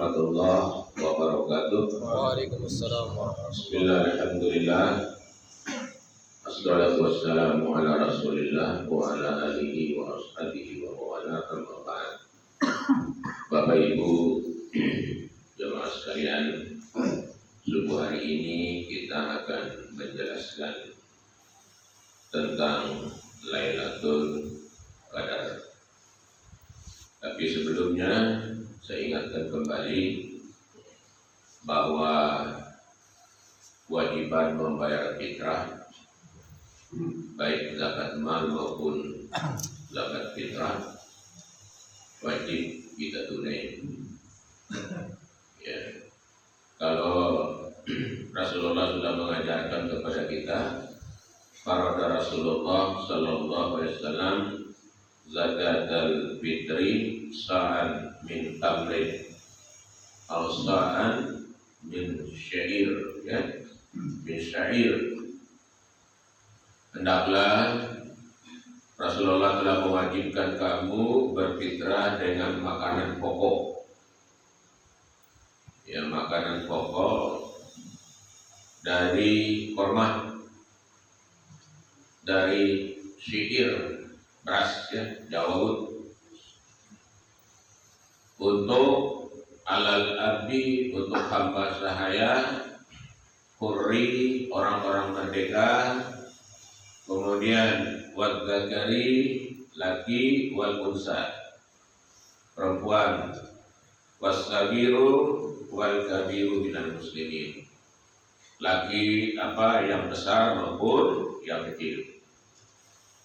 warahmatullahi wabarakatuh. Waalaikumsalam warahmatullahi Bismillah, alhamdulillah. Assalatu wassalamu ala rasulillah wa ala alihi wa ashabihi wa wala amma ba'd. Bapak Ibu jemaah sekalian, subuh hari ini kita akan menjelaskan tentang Lailatul Qadar. Tapi sebelumnya saya ingatkan kembali bahwa kewajiban membayar fitrah baik zakat mal maupun zakat fitrah wajib kita tunai. Ya. Kalau Rasulullah sudah mengajarkan kepada kita, farada Rasulullah sallallahu alaihi wasallam zakatul fitri sa'an min tamrin aw sa'an min syair, ya, min syair. Hendaklah Rasulullah telah mewajibkan kamu berfitrah dengan makanan pokok. Ya, makanan pokok dari korma, dari syair, beras, ya, Daud, untuk alal abdi, untuk hamba sahaya, hurri, orang-orang merdeka, kemudian wal zakari, laki, wal unsa, perempuan, wasabiru wal kabiru minal muslimin, laki apa yang besar maupun yang kecil.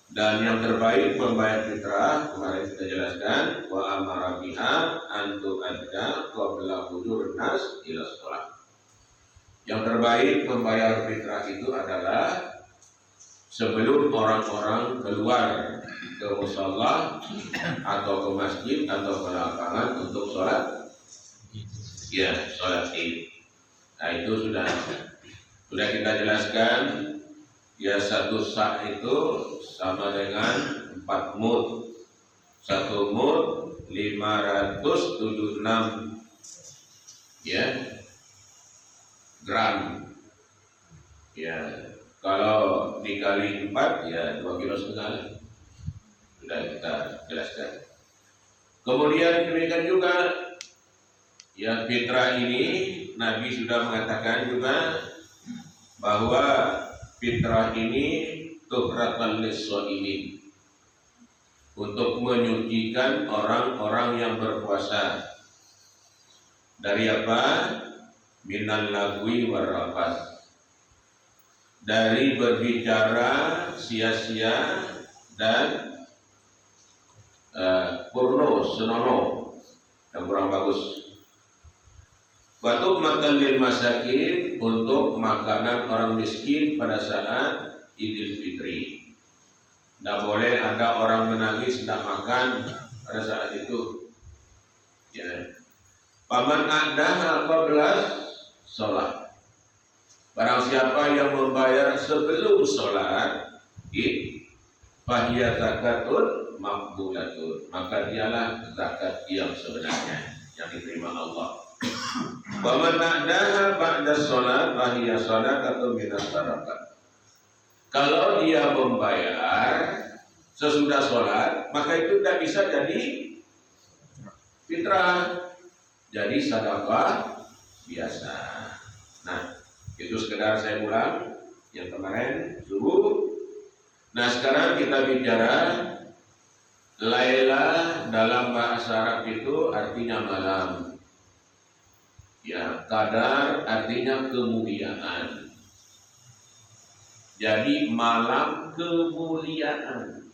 Dan yang terbaik membayar fitrah, kemarin kita jelaskan, wa amara biha antu adda qabla hudur nas ila shalah. Yang terbaik membayar fitrah itu adalah sebelum orang-orang keluar ke musala atau ke masjid atau ke lapangan untuk sholat, ya, sholat Id. Nah, itu sudah kita jelaskan. Ya, satu sa' itu sama dengan 4 mud. 1 mud 576, ya, gram. Ya, kalau dikali 4 ya 2,5 kilo. Sudah kita jelaskan. Kemudian demikian juga, ya, fitrah ini Nabi sudah mengatakan juga bahwa fitrah ini tuhratan lis-shaimin, untuk menyucikan orang-orang yang berpuasa dari apa? Minal lagwi warrafas, dari berbicara sia-sia dan porno, senonoh yang kurang bagus. Batu makan lil masakin, untuk makanan orang miskin pada saat Idul Fitri. Tidak boleh ada orang menangis tidak makan pada saat itu. Ya. Paman ada 14 sholat. Barang siapa yang membayar sebelum sholat Id, fahiya zakatun maqbulatun, maka dialah zakat yang sebenarnya yang diterima Allah. Paman ada ba'da sholat fahiya sadaqatun minas sadaqat. Kalau dia membayar sesudah sholat, maka itu tidak bisa jadi fitrah, jadi sedekah biasa. Nah, itu sekedar saya ulang yang kemarin subuh. Nah, sekarang kita bicara Laila dalam bahasa Arab itu artinya malam. Ya, qadar artinya kemuliaan. Jadi malam kemuliaan.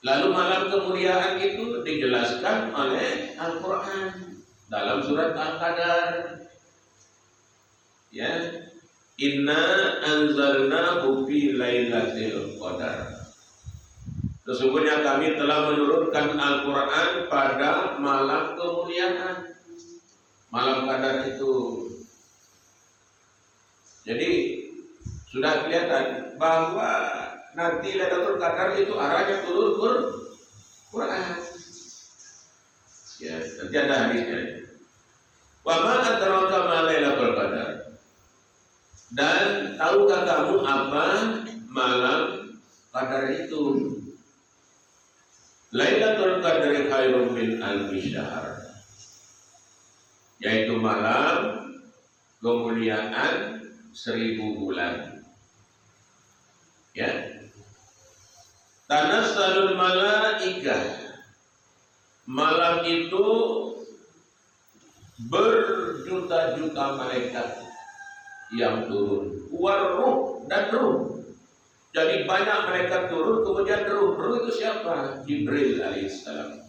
Lalu malam kemuliaan itu dijelaskan oleh Al-Quran dalam surat Al-Qadar. Ya, inna anzalnahu fi lailatul qadar. Sesungguhnya kami telah menurunkan Al-Quran pada malam kemuliaan. Malam Qadar itu. Jadi sudah kelihatan bahwa nanti Lailatul Qadar itu arahnya turun Quran. Ya, nanti ada hadisnya. Wa ma adraka ma Lailatul Qadar. Dan tahukah kamu apa malam Qadar itu? Lailatul Qadri khairun min alfi syahr. Yaitu malam kemuliaan 1000 bulan. Ya. Tanassalul malaikah. Malam itu berjuta-juta malaikat yang turun, waruh dan ruh. Jadi banyak malaikat turun, kemudian ruh. Ruh itu siapa? Jibril alaihissalam.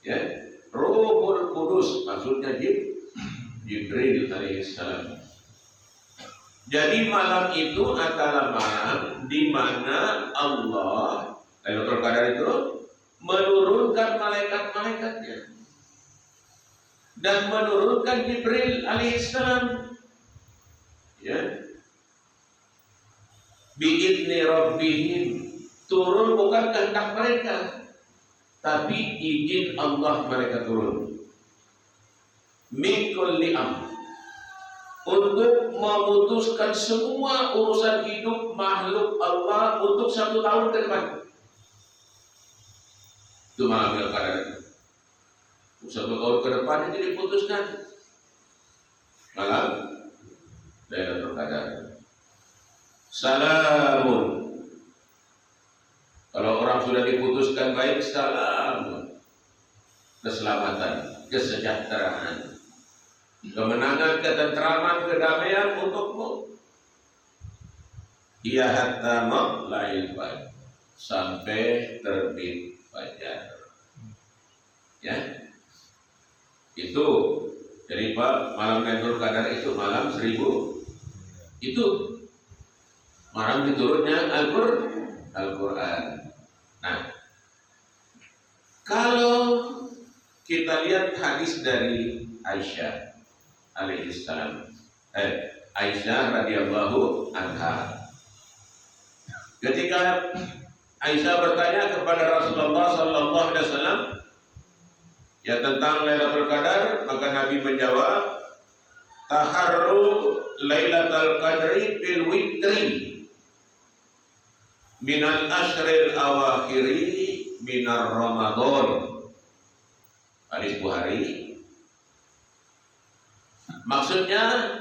Ya, Ruhul Kudus maksudnya Jibril alaihissalam. Jadi malam itu adalah malam di mana Allah Lailatul Qadar itu menurunkan malaikat-malaikatnya dan menurunkan Jibril alaihissalam. Ya. Bi'idni rabbihim, turun bukan kehendak mereka, tapi izin Allah mereka turun. Min kulli amr, untuk memutuskan semua urusan hidup makhluk Allah untuk 1 tahun ke depan. Itu malam Lailatul Qadar. 1 tahun ke depan itu diputuskan malam Lailatul Qadar. Salamun, kalau orang sudah diputuskan baik, salamun, keselamatan, kesejahteraan, kemenangan, ketentraman, kedamaian untukmu. Ia hatta matla'il fajr, sampai terbit fajar. Ya, itu jadi Pak, malam Lailatul Qadar itu malam 1000, itu malam diturunnya Al-Quran. Nah, kalau kita lihat hadis dari Aisyah alaihissalam, Aisyah radhiyallahu anha, ketika Aisyah bertanya kepada Rasulullah sallallahu alaihi wasallam ya tentang Lailatul Qadar, maka Nabi menjawab, taharru Lailatul Qadri bil witri minal ashril awakhiri minar Ramadan. Hadis Bukhari. Maksudnya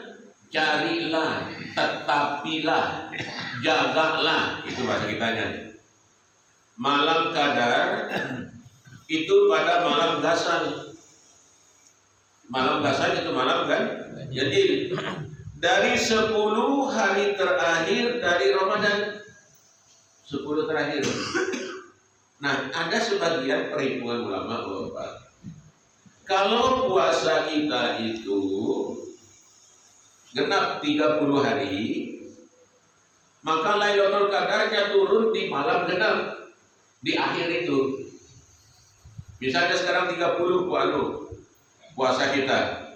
carilah, tetapilah, jagalah, itu bahasa kitanya. Malam Qadar itu pada malam Ghassan. Malam Ghassan itu malam kan? Jadi dari 10 hari terakhir dari Ramadan, 10 terakhir. Nah, ada sebagian perhitungan ulama bahwa kalau puasa kita itu genap 30 hari, maka Lailatul Qadarnya turun di malam genap, di akhir itu. Misalnya sekarang 30 puasa kita,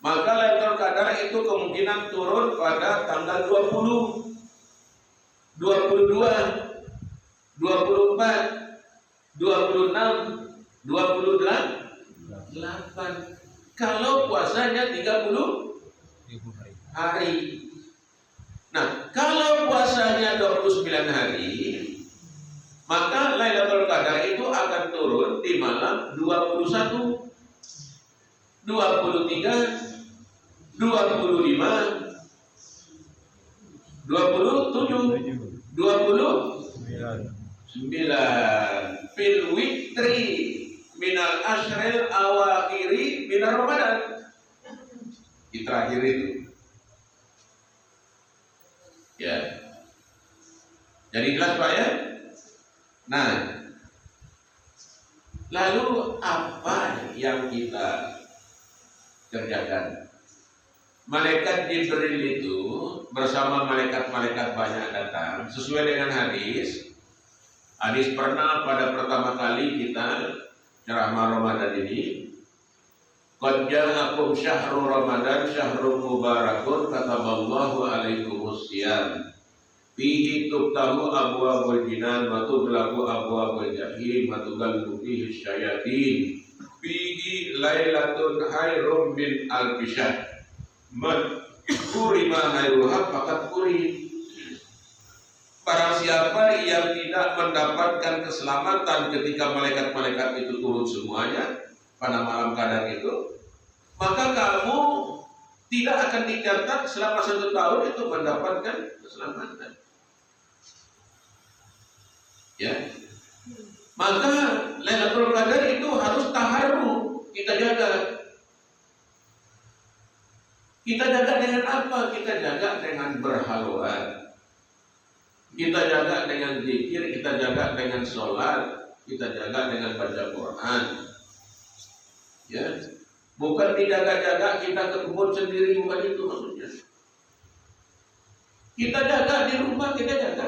maka Lailatul Qadar itu kemungkinan turun pada tanggal 20, 22, 24, 26, 28. Kalau puasanya 30 hari. Nah, kalau puasanya 29 hari, maka Lailatul Qadar itu akan turun di malam 21, 23, 25, 27, 29 fil witri minal ashril awakhiri minar Ramadan. Di terakhir itu. Ya. Jadi jelas Pak ya? Nah, lalu apa yang kita kerjakan? Malaikat Jibril itu bersama malaikat-malaikat banyak datang sesuai dengan hadis. Hadis pernah pada pertama kali kita ceramah Ramadan ini, qad ja'akum syahrul Ramadan syahrul mubarakun kataballahu alaikumus siyam fihi tuftahu abwabul jinan wa tughlaqu abwabul jahim wa tughallu fihi syayatin fihi lailatun khairum min alfi syahr man kurima khairuha faqad kurim. Barang siapa yang tidak mendapatkan keselamatan ketika malaikat-malaikat itu turun semuanya pada malam Qadar itu, maka kamu tidak akan dicatat selama 1 tahun itu mendapatkan keselamatan. Ya, maka Lailatul Qadar itu harus taharu, kita jaga. Kita jaga dengan apa? Kita jaga dengan berhalwat. Kita jaga dengan zikir, kita jaga dengan sholat, kita jaga dengan baca Quran. Ya, bukan dijaga-jaga kita ke kebun sendiri, bukan itu maksudnya. Kita jaga di rumah, kita jaga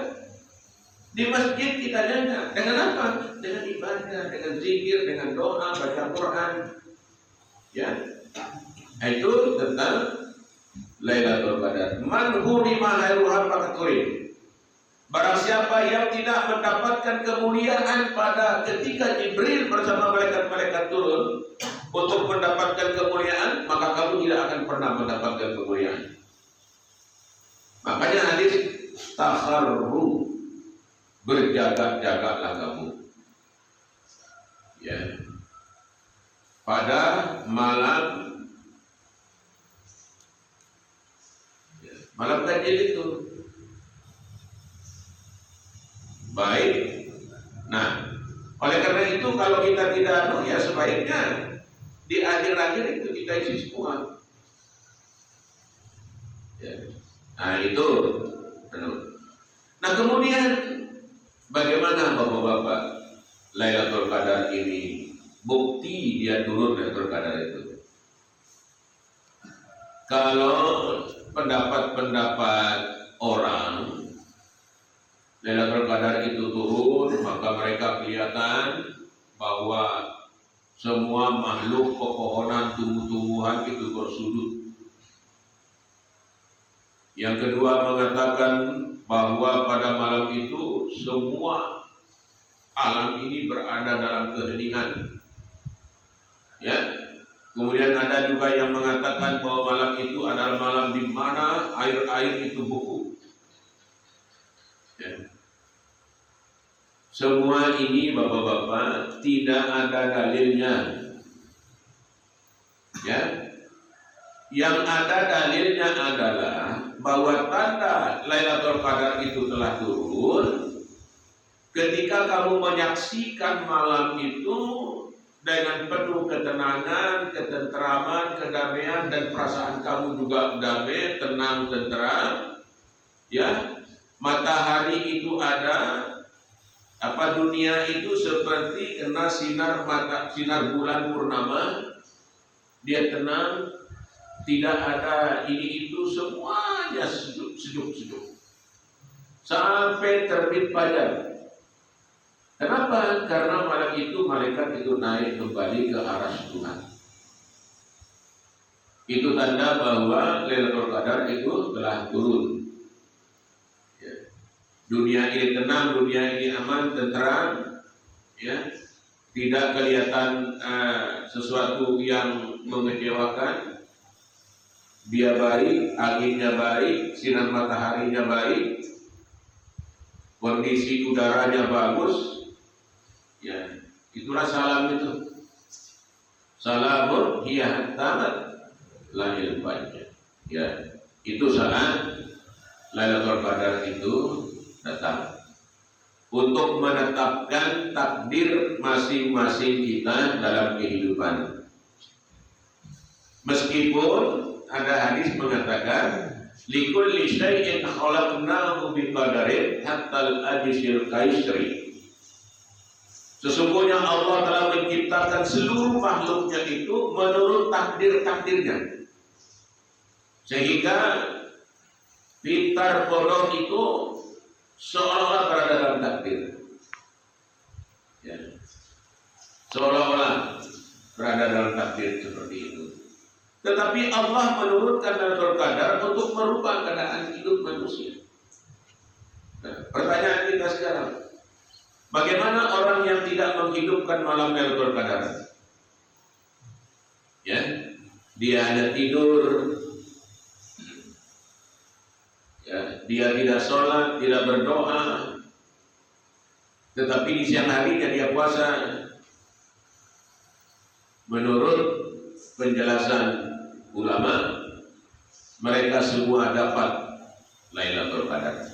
di masjid, kita jaga dengan apa? Dengan ibadah, dengan zikir, dengan doa, baca Quran. Ya, itu tentang Lailatul Qadar. Man hurima khairuha faqad kurim. Barang siapa yang tidak mendapatkan kemuliaan pada ketika Jibril bersama malaikat-malaikat turun untuk mendapatkan kemuliaan, maka kamu tidak akan pernah mendapatkan kemuliaan. Makanya hadis takharru, berjaga-jagalah kamu. Ya. Pada malam Ganjil itu. Baik. Nah, oleh karena itu kalau kita tidak ya sebaiknya di akhir-akhir itu kita isi semua. Ya. Nah itu. Nah kemudian bagaimana Bapak-bapak Lailatul Qadar ini bukti dia turun Lailatul Qadar itu? Kalau pendapat-pendapat orang Lailatul Qadar itu turun, maka mereka kelihatan bahwa semua makhluk, pepohonan, tumbuh-tumbuhan itu bersujud. Yang kedua mengatakan bahwa pada malam itu semua alam ini berada dalam keheningan. Ya. Kemudian ada juga yang mengatakan bahwa malam itu adalah malam di mana air-air itu beku. Ya. Semua ini Bapak-bapak tidak ada dalilnya. Ya. Yang ada dalilnya adalah bahwa tanda Lailatul Qadar itu telah turun ketika kamu menyaksikan malam itu dengan penuh ketenangan, ketenteraman, kedamaian, dan perasaan kamu juga damai, tenang, tenteram. Ya, matahari itu ada, dunia itu seperti kena sinar bulan purnama, dia tenang, tidak ada ini itu, semuanya sejuk sampai terbit fajar. Kenapa? Karena malam itu malaikat itu naik kembali ke arah Tuhan. Itu tanda bahwa Lailatul Qadar itu telah turun. Ya. Dunia ini tenang, dunia ini aman, tenteram, ya. Tidak kelihatan sesuatu yang mengecewakan. Dia baik, anginnya baik, sinar mataharinya baik, kondisi udaranya bagus. Ya, itulah salam itu. Salamun hiya tamat lahil fajr. Ya, itu saat Lailatul Qadar itu datang untuk menetapkan takdir masing-masing kita dalam kehidupan. Meskipun ada hadis mengatakan likulli syai'in khalaqnahu biqadarin hatta al-ajsil kaisri. Sesungguhnya Allah telah menciptakan seluruh makhluknya itu menurut takdir-takdirnya. Sehingga pintar bodoh itu seolah-olah berada dalam takdir. Ya. Seolah-olah berada dalam takdir seperti itu. Tetapi Allah menurunkan Lailatul Qadar untuk merubah keadaan hidup manusia. Pertanyaan kita sekarang, bagaimana orang yang tidak menghidupkan malam Lailatul Qadar? Ya, dia hanya tidur, ya, dia tidak sholat, tidak berdoa, tetapi di siang harinya dia puasa. Menurut penjelasan ulama, mereka semua dapat Lailatul Qadar.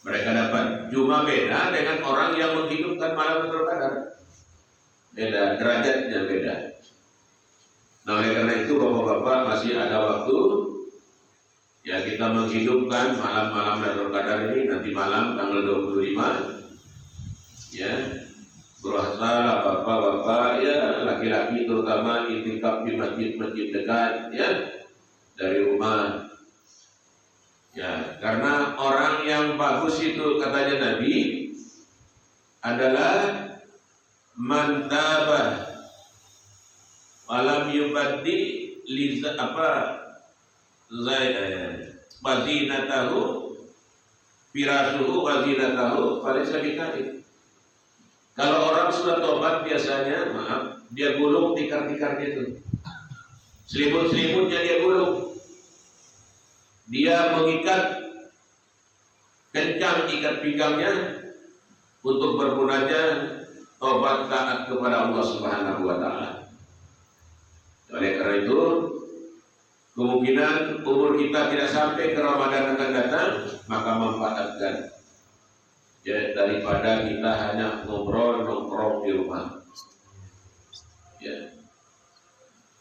Mereka dapat, cuma beda dengan orang yang menghidupkan malam Lailatul Qadar. Beda, derajatnya beda. Nah, oleh karena itu bapak-bapak masih ada waktu, ya, kita menghidupkan malam-malam Lailatul Qadar ini. Nanti malam tanggal 25, ya, berusaha bapak-bapak, ya, laki-laki terutama itikaf di masjid-masjid dekat, ya, dari rumah. Ya, karena orang yang bagus itu katanya Nabi adalah mantaba walam yubaddi liza wazinatahu firasuhu wazinatahu falaysa bikari. Kalau orang sudah tobat biasanya, dia gulung tikar-tikarnya itu, selimut-selimutnya dia gulung. Dia mengikat kencang ikat pinggangnya untuk bermunajat tobat taat kepada Allah Subhanahu wa taala. Oleh karena itu, kemungkinan umur kita tidak sampai ke Ramadan akan datang, maka manfaatkan. Ya, daripada kita hanya ngobrol-nongkrong di rumah. Ya.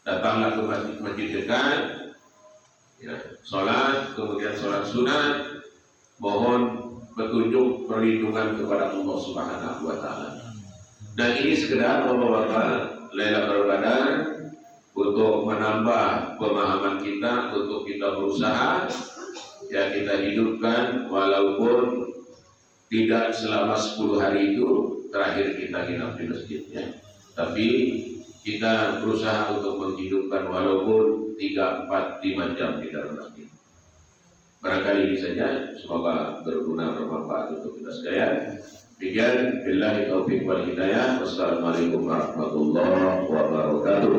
Datanglah ke masjid-masjid dekat, ya, sholat, kemudian sholat sunat, mohon petunjuk perlindungan kepada Allah Subhanahu wa taala. Dan ini sekedar bapak-bapak Lailatul Qadar untuk menambah pemahaman kita, untuk kita berusaha, ya, kita hidupkan walaupun tidak selama 10 hari itu terakhir kita hinap di masjidnya, tapi kita berusaha untuk menghidupkan walaupun 3, 4, 5 jam di dalam masjid. Barangkali ini saja, semoga berguna bermanfaat untuk kita sekalian. Demikian, billahi taufiq wal hidayah. Wassalamualaikum warahmatullahi wabarakatuh.